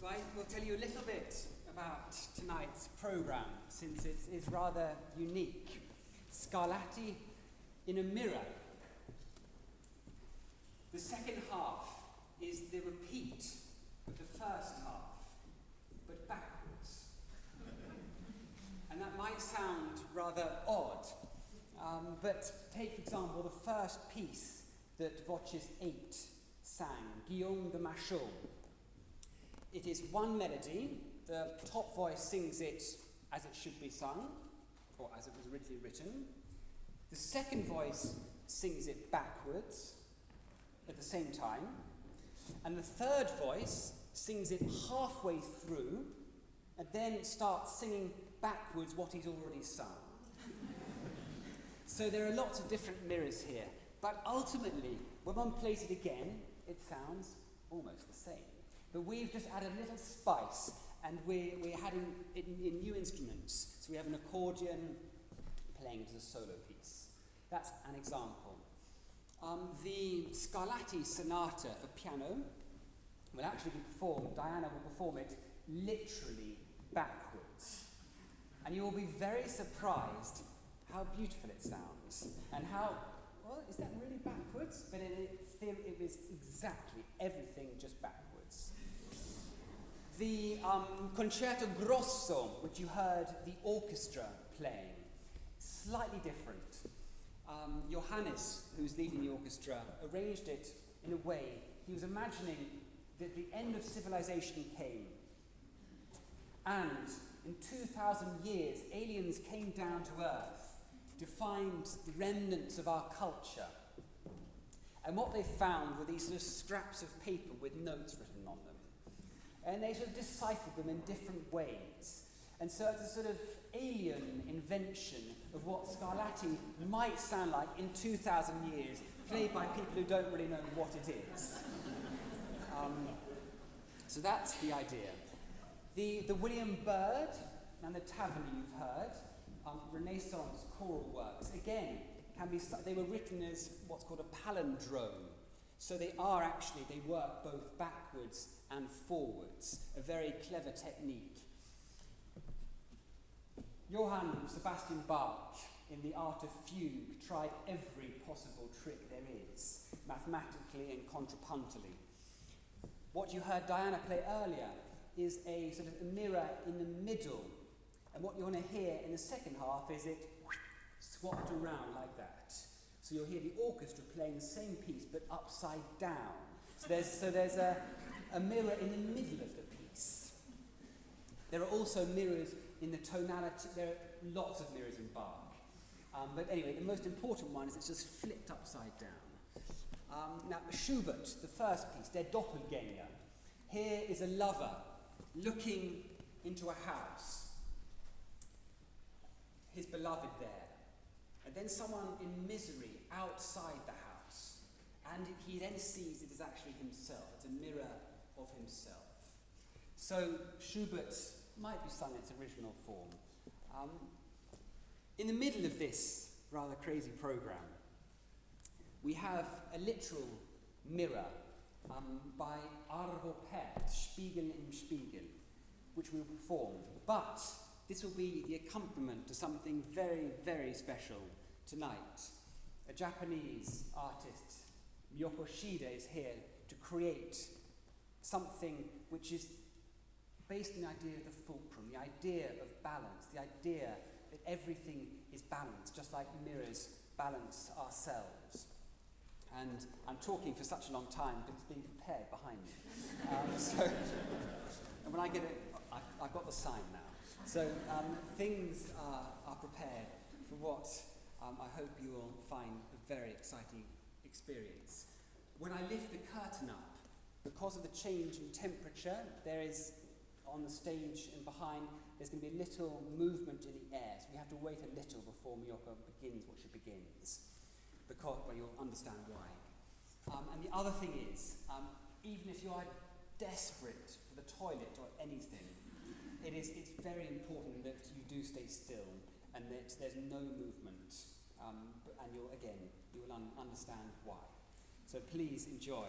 So I will tell you a little bit about tonight's programme, since it is rather unique. Scarlatti in a mirror. The second half is the repeat of the first half, but backwards. And that might sound rather odd, but take, for example, the first piece that Voces 8 sang, Guillaume de Machaut. It is one melody. The top voice sings it as it should be sung, or as it was originally written. The second voice sings it backwards at the same time. And the third voice sings it halfway through, and then starts singing backwards what he's already sung. So there are lots of different mirrors here. But ultimately, when one plays it again, it sounds almost the same. But we've just added a little spice, and we're adding it in new instruments. So we have an accordion playing it as a solo piece. That's an example. The Scarlatti Sonata for piano will actually be performed, Diana will perform it literally backwards. And you will be very surprised how beautiful it sounds, and how, well, is that really backwards? But it was exactly everything just backwards. The Concerto Grosso, which you heard the orchestra playing, slightly different. Johann, who's leading the orchestra, arranged it in a way, he was imagining that the end of civilization came. And in 2,000 years, aliens came down to Earth to find the remnants of our culture. And what they found were these sort of scraps of paper with notes written on them. And they sort of deciphered them in different ways. And so it's a sort of alien invention of what Scarlatti might sound like in 2,000 years, played by people who don't really know what it is. So that's the idea. The William Byrd and the Tavener you've heard, Renaissance choral works, again, they were written as what's called a palindrome. So they work both backwards and forwards, a very clever technique. Johann Sebastian Bach, in the art of fugue, tried every possible trick there is, mathematically and contrapuntally. What you heard Diana play earlier is a sort of a mirror in the middle, and what you want to hear in the second half is it swapped around like that. So you'll hear the orchestra playing the same piece but upside down. So there's a mirror in the middle of the piece. There are also mirrors in the tonality. There are lots of mirrors in Bach. But anyway, the most important one is it's just flipped upside down. Now, Schubert, the first piece, Der Doppelgänger. Here is a lover looking into a house. His beloved there. And then someone in misery outside the house. And he then sees it as actually himself. It's a mirror of himself. So Schubert might be sung in its original form. In the middle of this rather crazy programme, we have a literal mirror by Arvo Pärt, Spiegel im Spiegel, which we will perform. But this will be the accompaniment to something very, very special tonight. A Japanese artist, Miyoko Shida, is here to create something which is based on the idea of the fulcrum, the idea of balance, the idea that everything is balanced, just like mirrors balance ourselves. And I'm talking for such a long time because it's being prepared behind me. And when I get it, I've got the sign now. So things are prepared for what I hope you will find a very exciting experience. When I lift the curtain up, because of the change in temperature, there is, on the stage and behind, there's going to be a little movement in the air. So we have to wait a little before Miyoko begins what she begins. Because, well, you'll understand why. And the other thing is, even if you are desperate for the toilet or anything, it's very important that you do stay still and that there's no movement. And you will understand why. So please enjoy.